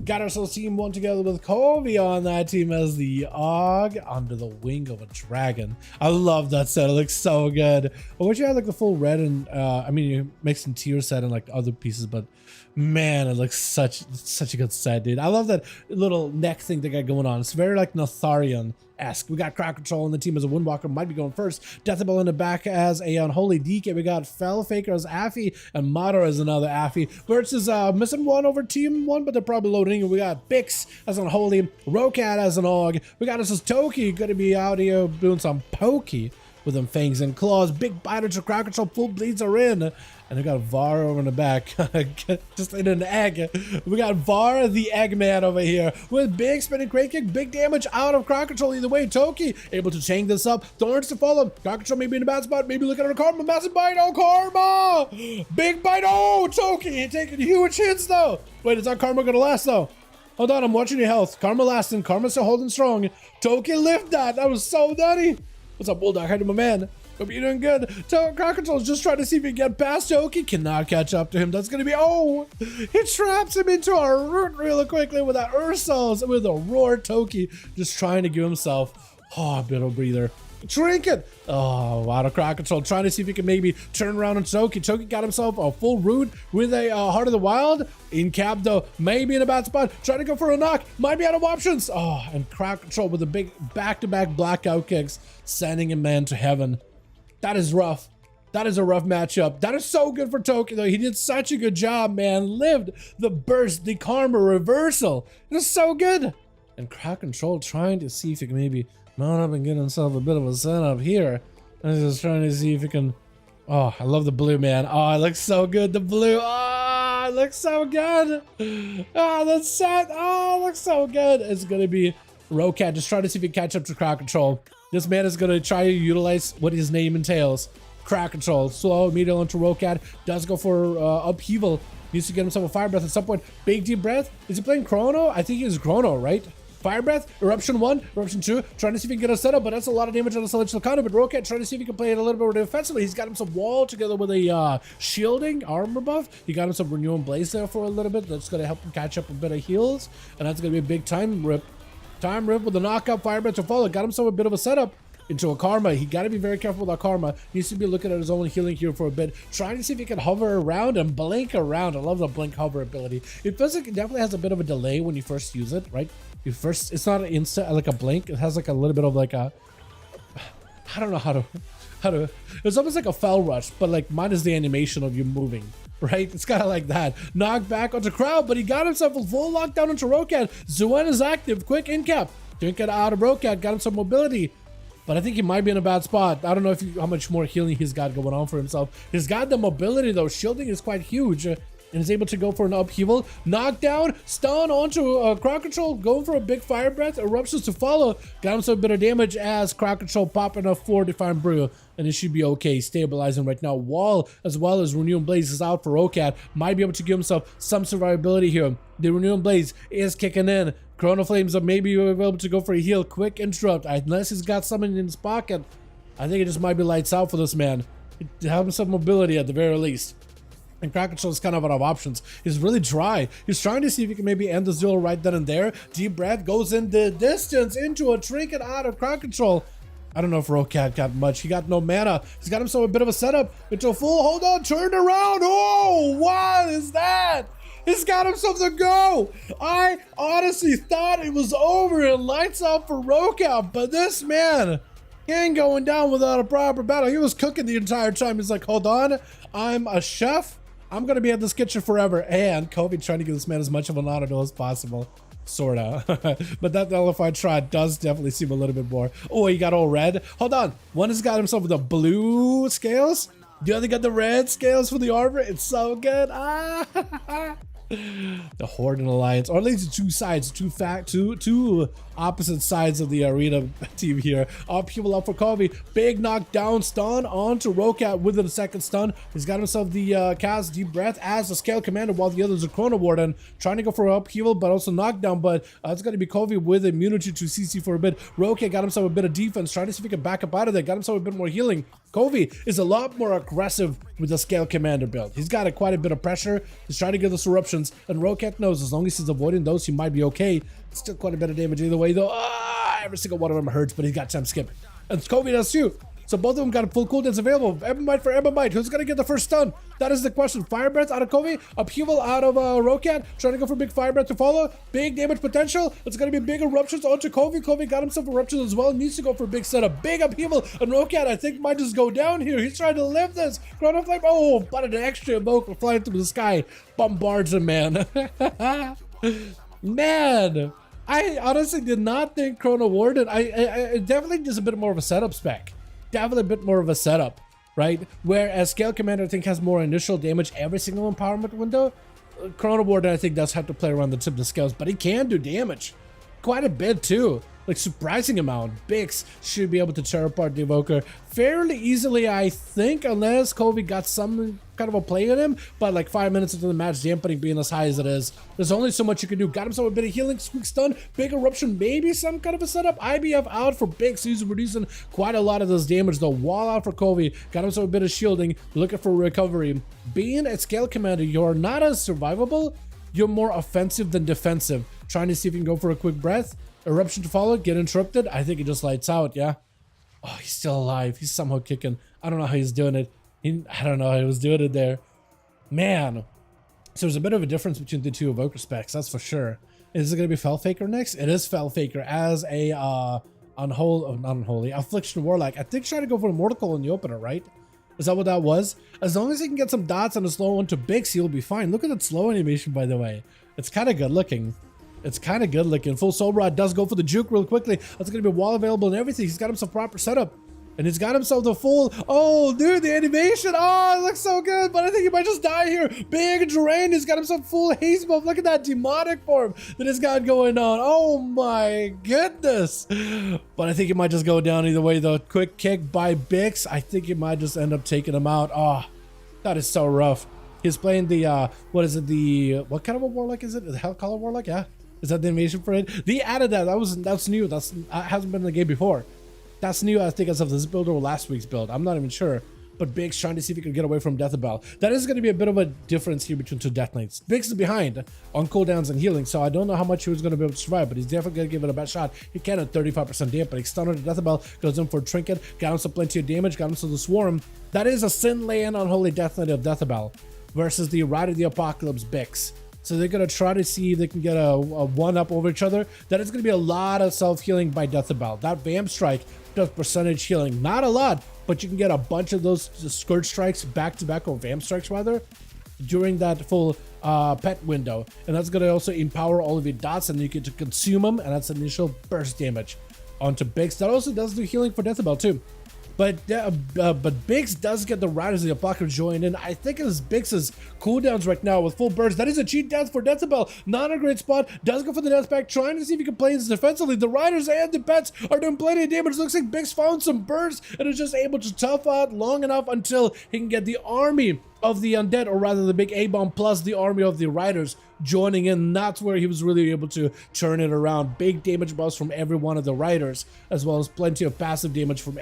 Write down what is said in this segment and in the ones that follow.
Got ourselves team one together with Kobe on that team as the Og under the wing of a dragon. I love that set. It looks so good. I wish you had like the full red and I mean you make some tier set and like other pieces, but man, it looks such a good set, dude. I love that little neck thing they got going on. It's very like Notharian-esque. We got Crowd Control on the team as a Windwalker, might be going first. Deathable in the back as a Unholy DK. We got Fell Faker as Affy and Madara as another Affy. Versus missing one over team one, but they're probably loading. We got Bix as Unholy, Rokat as an Og. We got us as Toki, gonna be out here doing some pokey with them fangs and claws. Big biter to Crowd Control, full bleeds are in. And we got Var over in the back, just in an egg. We got Var, the Eggman over here, with big spinning crane kick, big damage out of Crowd Control either way. Toki able to chain this up. Thorns to follow. Crowd Control maybe in a bad spot. Maybe looking at her Karma. Massive bite. Oh, Karma! Big bite. Oh, Toki taking huge hits though. Wait, is that Karma gonna last though? Hold on, I'm watching your health. Karma lasting. Karma still holding strong. Toki lift that. That was so nutty. What's up, Bulldog? How you doing, my man? Hope you're doing good. Crowd Control is just trying to see if he can get past Toki. Cannot catch up to him. That's going to be... Oh! He traps him into a root really quickly with that Ursos with a roar. Toki just trying to give himself a bit of a breather. Trinket! Oh, out of Crowd Control. Trying to see if he can maybe turn around on Toki. Toki got himself a full root with a Heart of the Wild. In cap though, maybe in a bad spot. Trying to go for a knock. Might be out of options. Oh, and Crowd Control with the big back-to-back blackout kicks. Sending a man to heaven. That is rough. That is a rough matchup. That is so good for Toki though. He did such a good job, man. Lived the burst, the karma reversal. It is so good. And Crowd Control trying to see if he can maybe mount up and get himself a bit of a setup here. I'm just trying to see if he can... Oh, I love the blue, man. Oh, it looks so good. The blue. Oh, it looks so good. Oh, the set. Oh, it looks so good. It's going to be Rokat just trying to see if he can catch up to Crowd Control. This man is going to try to utilize what his name entails. Crowd Control. Slow, immediately onto Rokat. Does go for upheaval. Needs to get himself a Fire Breath at some point. Big deep breath. Is he playing Chrono? I think he's Chrono, right? Fire Breath, Eruption 1, Eruption 2, trying to see if he can get a setup, but that's a lot of damage on the Celestial Counter. But Rokat trying to see if he can play it a little bit more defensively. He's got himself Wall together with a shielding armor buff. He got himself Renew and Blaze there for a little bit. That's going to help him catch up a bit of heals, and that's going to be a big time rip. Time rip with the knockout Fire Breath to follow. Got himself a bit of a setup into a Karma. He got to be very careful with that Karma. He needs to be looking at his own healing here for a bit, trying to see if he can hover around and blink around. I love the blink hover ability. It feels like it definitely has a bit of a delay when you first use it, right? It's not an instant like a blink. It has like a little bit of like a, I don't know how to it's almost like a Fell Rush, but like minus the animation of you moving, right? It's kind of like that. Knocked back onto Crowd, but he got himself a full lockdown into Rokat. Zuen is active. Quick in cap. Didn't get out of Rokat. Got him some mobility. But I think he might be in a bad spot. I don't know how much more healing he's got going on for himself. He's got the mobility though. Shielding is quite huge. And is able to go for an upheaval. Knockdown, stun onto Crowd Control, going for a big Fire Breath, Eruptions to follow. Got him some bit of damage as Crowd Control popping up for Divine Brew. And it should be okay, stabilizing right now. Wall, as well as Renew and Blaze is out for Rokat. Might be able to give himself some survivability here. The Renew and Blaze is kicking in. Chrono Flames are maybe able to go for a heal. Quick interrupt, unless he's got something in his pocket. I think it just might be lights out for this man. Have him some mobility at the very least. And Crowd Control is kind of out of options. He's really dry. He's trying to see if he can maybe end the duel right then and there. Deep breath goes in the distance into a trinket out of Crowd Control. I don't know if Rokat got much. He got no mana. He's got himself a bit of a setup into a full. Hold on, turn around. Oh, what is that? He's got himself the go. I honestly thought it was over and lights out for Rokat, but this man, he ain't going down without a proper battle. He was cooking the entire time. He's like, hold on, I'm a chef. I'm going to be at this kitchen forever. And Kobe trying to give this man as much of an auto as possible. Sorta. But that nullified shot does definitely seem a little bit more. Oh, he got all red. Hold on. One has got himself the blue scales. The other got the red scales for the armor. It's so good. Ah, The Horde and Alliance, or at least two sides, two opposite sides of the arena team here. Upheaval up for Kobe. Big knockdown stun onto Rokat with the second stun. He's got himself the cast Deep Breath as a scale commander, while the others are Chrono Warden, trying to go for upheaval but also knockdown. But it's going to be Kobe with immunity to CC for a bit. Rokat got himself a bit of defense, trying to see if he can back up out of there. Got himself a bit more healing. Kobe is a lot more aggressive with the scale commander build. He's got quite a bit of pressure. He's trying to get those eruptions, and Rokat knows as long as he's avoiding those, he might be okay. Still quite a bit of damage either way though. Every single one of them hurts, but he's got time skip. And Kobe does too. So both of them got full cooldowns available. Ebonite for Ebonite. Who's going to get the first stun? That is the question. Fire Breath out of Kobe. Upheaval out of Rokat. Trying to go for big Fire Breath to follow. Big damage potential. It's going to be big eruptions onto Kobe. Kobe got himself eruptions as well. Needs to go for a big setup. Big upheaval. And Rokat, I think, might just go down here. He's trying to live this. Dragonflight. Oh, but an extra Evoker flying through the sky. Bombards him, man. Man. I honestly did not think Chrono Warden. I definitely just a bit more of a setup spec. Definitely a bit more of a setup, right? Whereas Scale Commander, I think, has more initial damage every single empowerment window. Chrono Warden, I think, does have to play around the tip of the scales, but he can do damage. Quite a bit, too. Like, surprising amount. Bix should be able to tear apart the Evoker fairly easily, I think, unless Kobe got some kind of a play in him. But like 5 minutes into the match, dampening being as high as it is, there's only so much you can do. Got himself a bit of healing, quick stun, big eruption, maybe some kind of a setup. IBF out for Bix. He's reducing quite a lot of this damage. The wall out for Kobe. Got himself a bit of shielding, looking for recovery. Being a scale commander, you're not as survivable. You're more offensive than defensive. Trying to see if you can go for a quick breath. Eruption to follow, get interrupted. I think he just lights out, yeah? Oh, he's still alive. He's somehow kicking. I don't know how he's doing it. I don't know how he was doing it there. Man. So there's a bit of a difference between the two Evoker specs, that's for sure. Is it going to be Fellfaker next? It is Fellfaker as a not unholy, Affliction Warlock. I think trying to go for a Mortal in the opener, right? Is that what that was? As long as he can get some dots on the slow one to Bix, he'll be fine. Look at that slow animation, by the way. It's kind of good looking. It's kind of good looking. Full Soul Rod does go for the juke real quickly. That's going to be wall available and everything. He's got himself proper setup. And he's got himself the full... Oh, dude, the animation. Oh, it looks so good. But I think he might just die here. Big drain. He's got himself full haste buff. Look at that demonic form that he's got going on. Oh, my goodness. But I think he might just go down either way, though. Quick kick by Bix. I think he might just end up taking him out. Oh, that is so rough. He's playing the... what is it? The... What kind of a Warlock is it? The Hellcaller Warlock? Yeah. Is that the animation for it? They added that. That's new. That hasn't been in the game before. That's new, I think, as of this build or last week's build. I'm not even sure. But Bix trying to see if he can get away from Deathabell. That is going to be a bit of a difference here between two Death Knights. Bix is behind on cooldowns and healing, so I don't know how much he was going to be able to survive, but he's definitely going to give it a best shot. He can at 35% dampening. Stun on Deathabell, goes in for a trinket, got himself plenty of damage, got himself the swarm. That is a Sin Land Unholy Death Knight of Deathabell versus the Ride of the Apocalypse Bix. So they're going to try to see if they can get a one-up over each other. That is going to be a lot of self-healing by Deathabell. That Vamp Strike does percentage healing. Not a lot, but you can get a bunch of those Scourge Strikes back-to-back, or Vamp Strikes rather, during that full pet window. And that's going to also empower all of your dots, and you get to consume them, and that's initial burst damage onto Bix. That also does do healing for Deathabell too. But Bix does get the Riders of the Apocalypse joined in. I think it's Bix's cooldowns right now with full burst. That is a cheat death for Deathabell. Not a great spot. Does go for the death pack, trying to see if he can play this defensively. The Riders and the pets are doing plenty of damage. Looks like Bix found some burst and is just able to tough out long enough until he can get the army of the undead, or rather the big A-bomb plus the army of the Riders joining in. That's where he was really able to turn it around. Big damage buffs from every one of the Riders, as well as plenty of passive damage from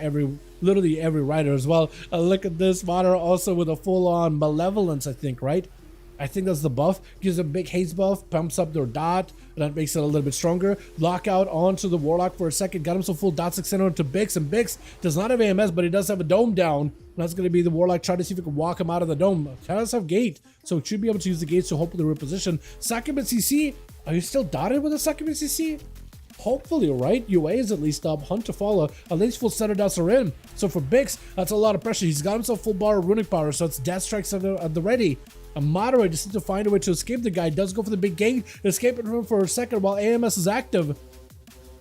literally every Rider as well. Look at this, Vadar also with a full-on Malevolence, I think, right? I think that's the buff. Gives a big haste buff, pumps up their dot, and that makes it a little bit stronger. Lockout onto the Warlock for a second. Got him some full dot 6 into Bix, and Bix does not have AMS, but he does have a dome down. And that's going to be the Warlock trying to see if he can walk him out of the dome. He does have gate, so it should be able to use the gates to hopefully reposition. Succubus CC, are you still dotted with a Succubus CC? Hopefully, right? UA is at least up. Hunt to follow. At least full center dots are in. So for Bix, that's a lot of pressure. He's got himself full bar of runic power, so it's death strikes at the ready. A moderate just needs to find a way to escape the guy. Does go for the big gate, escaping from him for a second while AMS is active.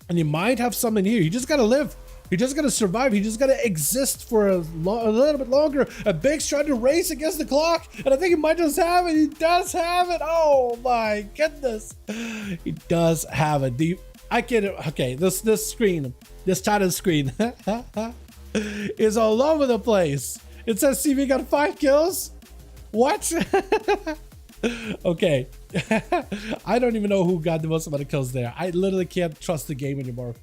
And he might have something here. You just gotta live. He just gotta survive. He just gotta exist for a little bit longer. And Big's trying to race against the clock, and I think he might just have it. He does have it. Oh my goodness, he does have it. I get it. Okay, this screen, this title screen is all over the place. It says CV got 5 kills. What? Okay. I don't even know who got the most amount of kills there. I literally can't trust the game anymore.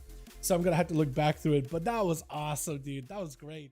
So I'm gonna have to look back through it. But that was awesome, dude. That was great.